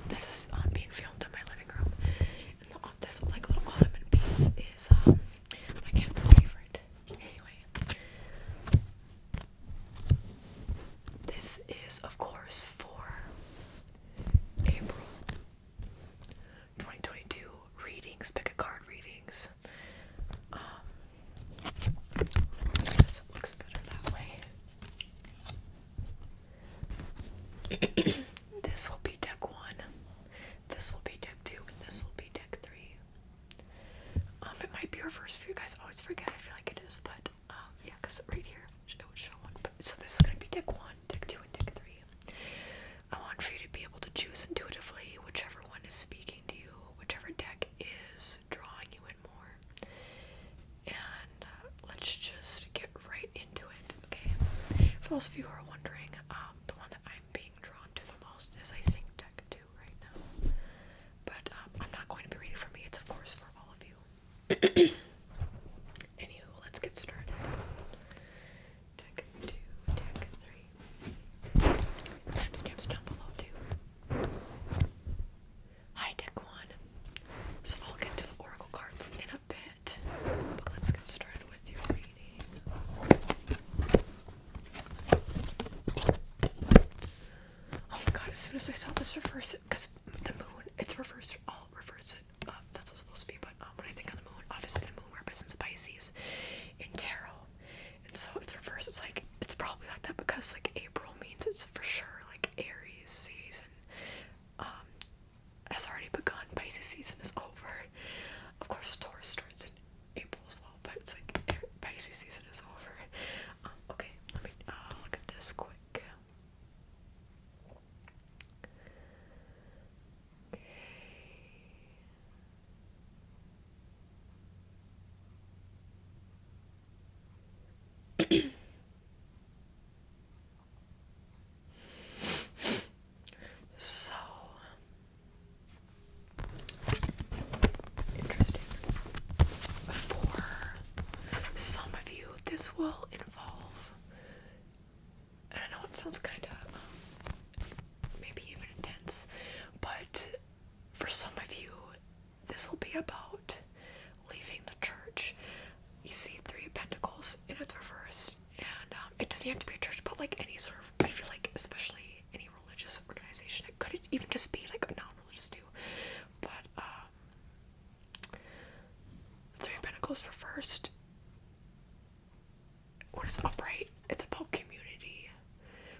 This is being filmed in my living room. And this like little ottoman piece is my cat's favorite. Anyway, this is of course for April 2022 readings, pick a card readings. This looks better that way. This will be deck 1, this will be deck 2, and this will be deck 3. It might be reversed for you guys. I always forget. I feel like it is, but yeah, because right here it would show one. But so this is gonna be deck 1, deck 2, and deck 3. I want for you to be able to choose intuitively whichever one is speaking to you, whichever deck is drawing you in more. And let's just get right into it, okay? For those of you who are wondering, the one that I'm being drawn to the most is, I think, deck 2 right now. But I'm not going to be reading for me. It's, of course, for all of you. Anywho, let's get started. Deck 2, deck 3. Timestamps down below, too. Hi, deck 1. So I'll get to the oracle cards in a bit. But let's get started with your reading. Oh my god, as soon as I saw this reverse, because the moon, it's reversed, I'll reverse it. That's what's supposed to be, but when I think on the moon, obviously the moon represents Pisces in tarot. And so it's reversed, it's like, it's probably like that because like April means it's for sure like Aries season has already begun, Pisces season is over. Of course Taurus starts in April as well, but it's like Pisces season is over. Okay, let me look at this quick. So interesting. For some of you, this will involve, and I know it sounds kind of maybe even intense, but for some of you, this will be about leaving the church. You see 3 of Pentacles in its reverse, and it doesn't have to be a church, but like any sort of, I feel like especially any religious organization, it could even just be like a non-religious too, but 3 of Pentacles reversed, when it's upright, it's about community,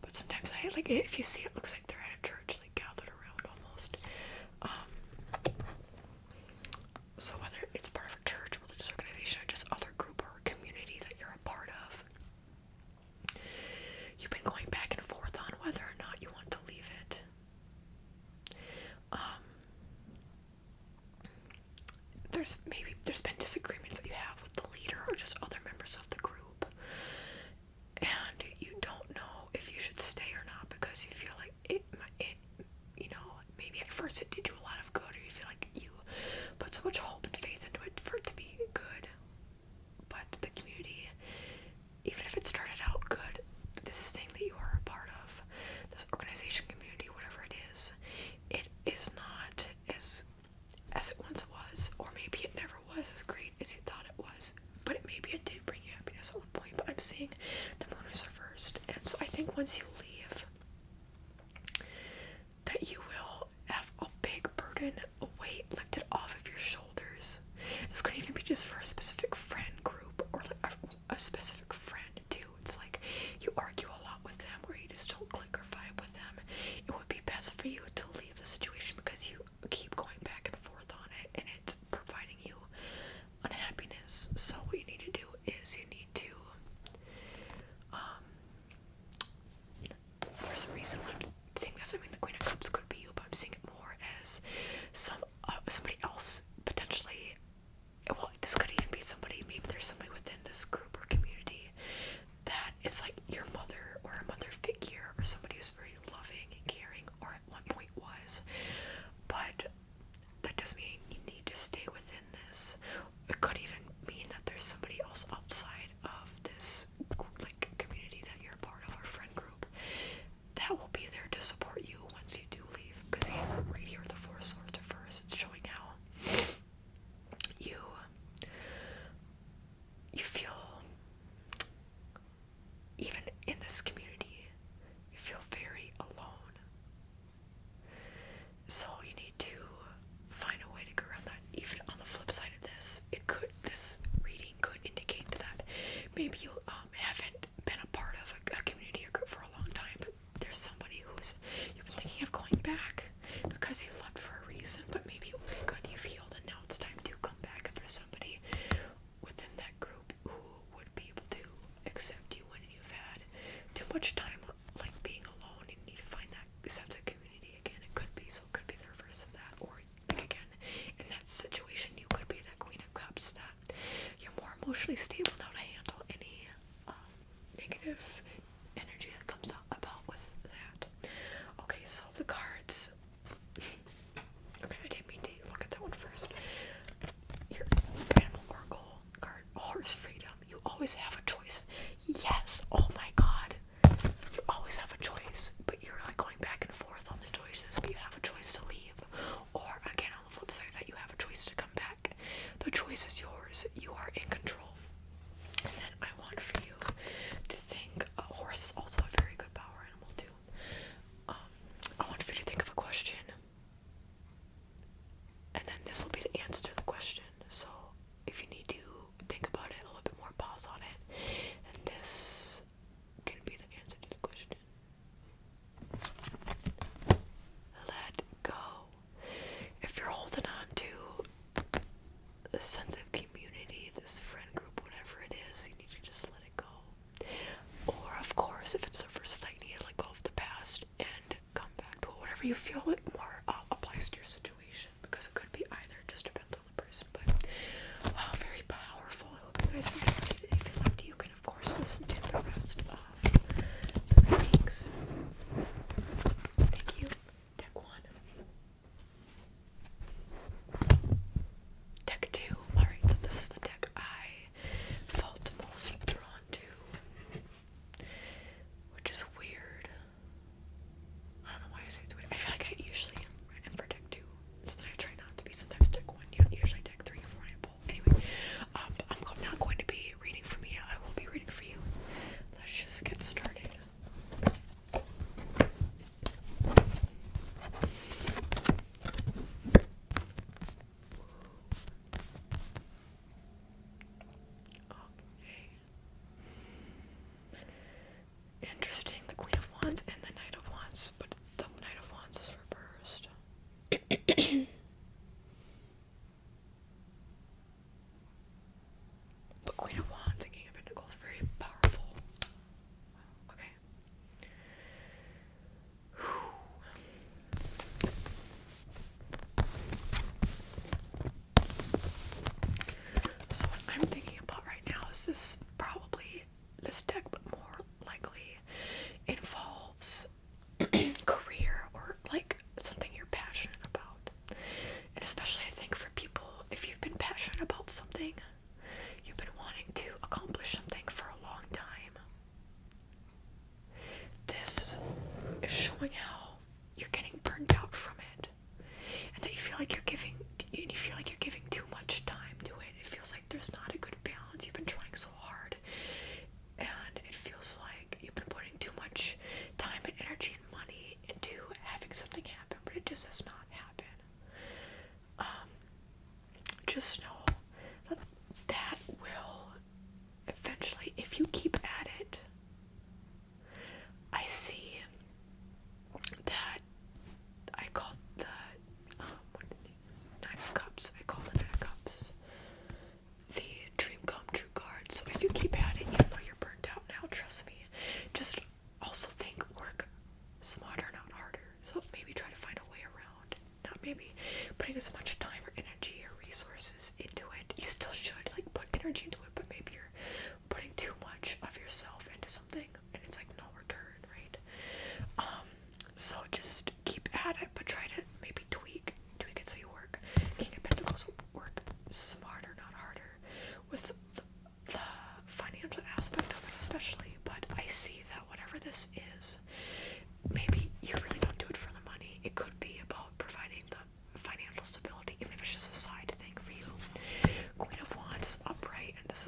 but sometimes I like it, if you see it looks like they're at a church, like gathered around almost. So whether it's part of a church, religious organization, or just other group or community that you're a part of, you've been going back and forth on whether or not you want to leave it. There's been disagreements that you have with the leader or just other members of the group, and you don't know if you should stay or not because you feel like it you know, maybe at first it did you a lot of good, or you feel like you put so much hope and faith into it for it to be good, but the community, even if it started out good, this thing that you are a part of, this organization, community, whatever it is not as it once was, or maybe it never was as great as you thought it was, but maybe it did bring you happiness at one point. But I'm seeing the moon is reversed, and so I think once you leave, that you will have a big burden, a weight lifted off of your shoulders. This could even be just for a specific friend group, or like a specific friend too. It's like you argue a lot with them, or you just don't click or vibe with them. It would be best for you to leave the situation because you keep going back and forth on it, and it's providing you unhappiness. So what you need to do is you need to for some reason when I'm seeing this, I mean the Queen of Cups could be you, but I'm seeing it more as somebody else potentially. Well, this could even be because you left for a reason, but maybe it would be good you've healed and now it's time to come back if there's somebody within that group who would be able to accept you when you've had too much time like being alone and need to find that sense of community again. It could be the reverse of that, or like again, in that situation you could be that Queen of Cups, that you're more emotionally stable now to handle any negative energy that comes about with that. Okay, so the cards. Okay, I didn't mean to look at that one first. Your Animal Oracle card, Horse Freedom. You always have a choice. Yes, oh my god. You always have a choice, but you're like going back and forth on the choices, but you have a choice to leave. Or again, on the flip side, that you have a choice to come back. The choice is yours. You are in control. And then I want for you to think, a horse is also a very good power animal too. I want for you to think of a question, and then this will be the answer to the question. So if you need to think about it a little bit more, pause on it, and this can be the answer to the question. Let go. If you're holding on to the sense of community, this friend group, whatever it is, you need to just let it go. Or of course, if it's the first thing, you need to let go of the past and come back to it. Whatever you feel it more applies to your situation, because it could be either, just depends on the person. But wow, very powerful. I hope you guys enjoyed it. If you liked it, you can of course listen to the rest of the readings. Thank you. Deck 1. Deck 2. Alright, so this is the deck I felt most drawn to, which is weird. I don't know why I say it's weird. I feel like I usually am for deck 2. Instead, I try not to be. Sometimes deck 1, usually deck 3 or 4 I pull. Anyway, but I'm not going to be reading for me. I will be reading for you. Let's just get started. Okay. Interesting, the Queen of Wands and the Knight of Wands, but the Knight of Wands is reversed. But Queen of Wands and King of Pentacles, very powerful. Okay. So what I'm thinking about right now is this deck, but more likely involves career or like something you're passionate about. And especially I think for people, if you've been passionate about something, you've been wanting to accomplish something for a long time, this is showing how you're getting burned out from it, and that you feel like you're giving too much time to it. It feels like there's not a good balance. You've been trying so hard, and it feels like you've been putting too much time and energy and money into having something happen, but it just does not happen. Just know that will eventually, if you keep at it, I see that I call the Nine of Cups. I call the Nine of Cups the dream come true card. So if you keep at it, even though you're burnt out now, trust me. Just also think, work smarter, not harder. So maybe try to find a way around. Not maybe putting as much time or energy or resources into it. You still should like put energy into it, but maybe you're putting too much of yourself into something and it's like no return, right? So just keep at it, but try to maybe tweak it so you work. King of Pentacles, work smarter, not harder, with the financial aspect of it especially. But I see that whatever this is, maybe you really don't do it for the money. It could be about providing the financial stability, even if it's just a side thing for you. Queen of Wands is upright, and this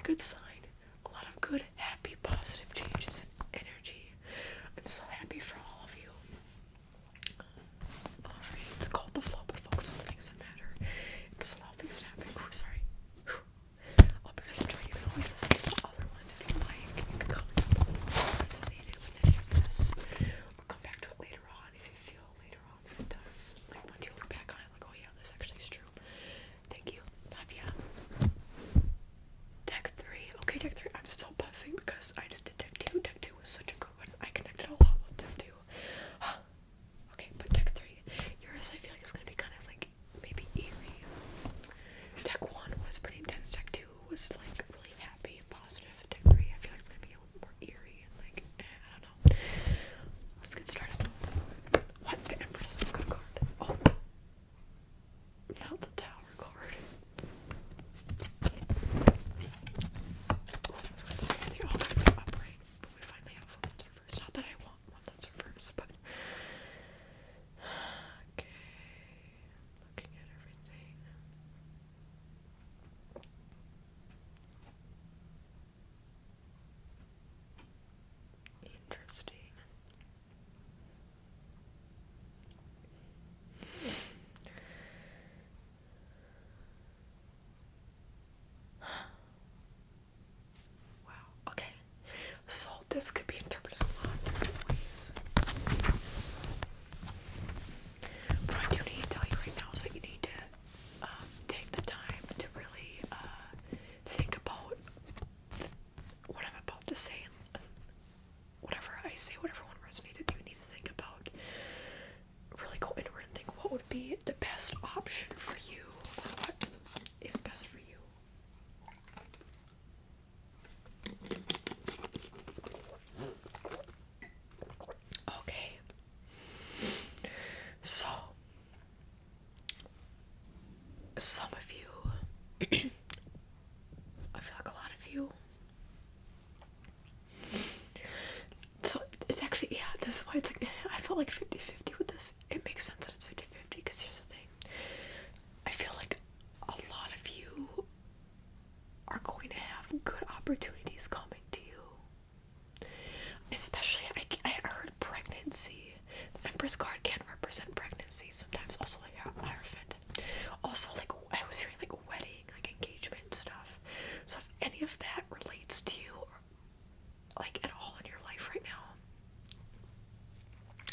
good sign. A lot of good, happy, positive changes in energy. I'm so happy for all of you. Alright, it's called the flow, but focus on the things that matter. Just allow things to happen. Ooh, sorry. Oh, because I'm doing, you can always listen to the other ones if you like. You can comment down below if you resonated with any of this. Or come back to it later on if you feel later on if it does. Like once you look back on it, like, oh yeah, this actually is true. Thank you. Love ya. Deck 3. Okay, deck 3. I'm still buzzing because I just did deck 2. Deck 2 was such a good one. I connected a lot with deck 2. Okay, but deck 3. Yours, I feel like, is going to be kind of like maybe eerie. Deck 1 was pretty intense. Deck 2 was like really happy and positive. Deck 3, I feel like it's going to be a little more eerie and like, I don't know. Let's get started. What? The Empress is a good card. Oh. Not the Tower card. Let's see, they all kind of upright, but we finally have one that's reversed. Not that I want one that's reversed, but okay. Looking at everything. Interesting. Wow, okay. So this could be interpreted a lot of different ways. What I do need to tell you right now is that you need to take the time to really think about what I'm about to say. Whatever I say, whatever one resonates with you, need to think about. Really go inward and think what would be the best option for you, or what is best for you. Okay. So, some of you, I feel like a lot of you, so it's actually, yeah, this is why it's like, I felt like 50-50 with this. It makes sense that it's 50-50, because here's the thing. I feel like a lot of you are going to have good opportunities coming to you. Especially, I heard pregnancy. The Empress card can represent pregnancy, sometimes also like Hierophant. Also, like, I was hearing like wedding, like engagement stuff. So if any of that relates to you, or like at all in your life right now,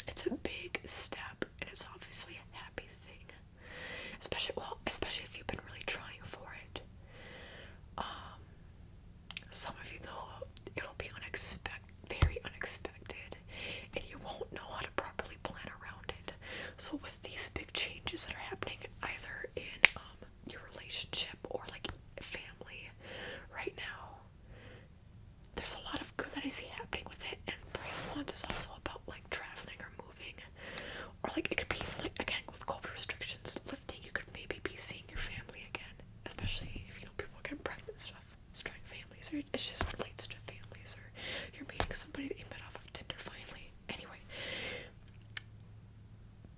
it's a big step, and it's obviously a happy thing. Especially if you've been really trying for it. Some of you though, it'll be very unexpected, and you won't know how to properly plan around it. So with these big changes that are happening either in your relationship or like family right now, there's a lot of good that I see happening with it. And 3 of Wands is also about like traveling or moving, or like it could be even like, again, with COVID restrictions lifting, you could maybe be seeing your family again, especially if, you know, people are getting pregnant and stuff, starting families, or it just relates to families, or you're meeting somebody that you met off of Tinder finally. Anyway,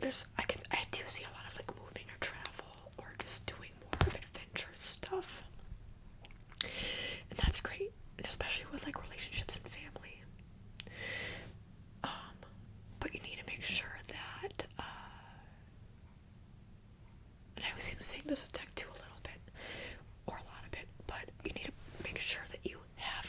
I do see a lot of like moving or travel or just doing more of adventurous stuff, and that's great, and especially with like relationships and family. But you need to make sure that and I was even saying this with Tech 2 a little bit, or a lot of it, but you need to make sure that you have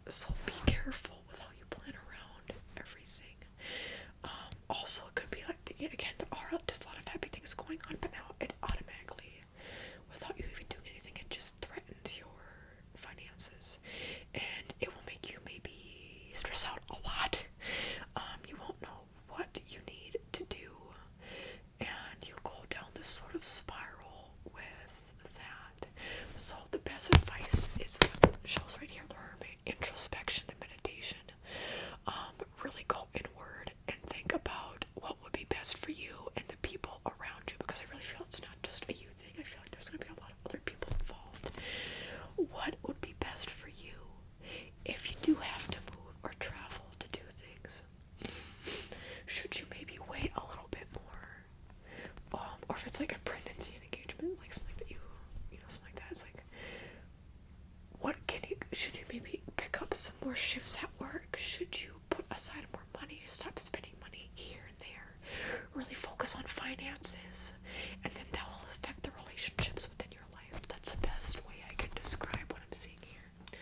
So be careful with how you plan around everything. Also, it could be like, again, there are just a lot of happy things going on, but now it automatically, without you even doing anything, it just threatens your finances. And it will make you maybe stress out a lot. You won't know what you need to do. And you'll go down this sort of spiral with that. So the best advice is what shows right here, the hermit: introspection and meditation. Really go inward and think about what would be best for you and the people around you, because I really feel it's not just a you thing. I feel like there's going to be a lot of other people involved. What would be best for you if you do have to move or travel to do things? Should you maybe wait a little bit more? Or if it's like a pregnancy and engagement, like something that something like that, it's like, should you maybe pick up some more shifts at work? Should you put aside more money? Stop spending money here and there. Really focus on finances, and then that will affect the relationships within your life. That's the best way I can describe what I'm seeing here.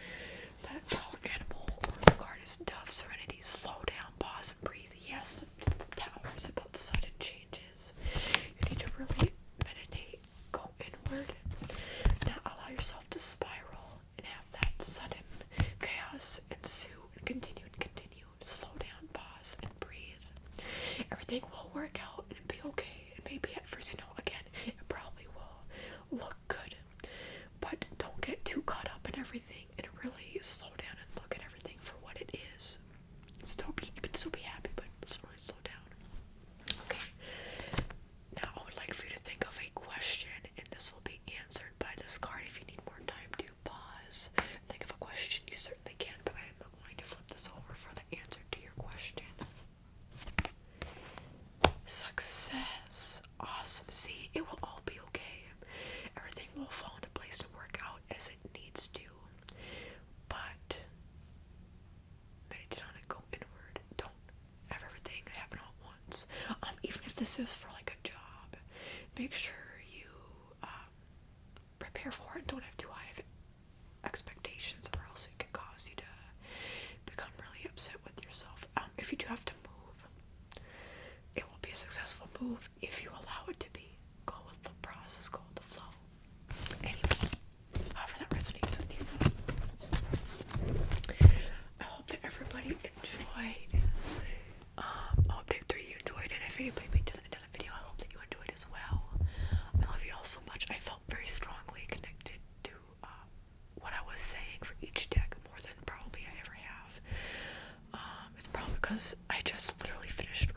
That tall animal or the card is dove, serenity, slow down, pause, and breathe. Yes, the tower is about sudden changes. You need to really meditate, go inward, not allow yourself to spiral and have that sudden chaos ensue, and continue. Slow down, pause, and breathe. Everything will work out and be okay. And maybe at first, again, it probably will look good, but don't get too caught up in everything, and really slow down and look at everything for what it is. You can still be happy, but just really slow down. Okay. Now I would like for you to think of a question, and this will be answered by this card. If you need more time to pause, think of a question, you certainly can, but I am going to flip this over for the answer to your question. Success. Awesome. See, it will all be okay. Everything will fall into place to work out as it needs to. But meditate on it, go inward. Don't have everything happen all at once. Even if this is for like a job, make sure you prepare for it and don't have too high of expectations, or else it can cause you to become really upset with yourself. If you do have to move, it will be a successful move if you allow it to be. Go with the process, go with the flow. Anyway, however that resonates with you. I hope that everybody enjoyed. I hope that you enjoyed it. If anybody made it to the end of the video, I hope that you enjoyed as well. I love you all so much. I felt very strongly connected to what I was saying for each deck, more than probably I ever have. It's probably because I just literally finished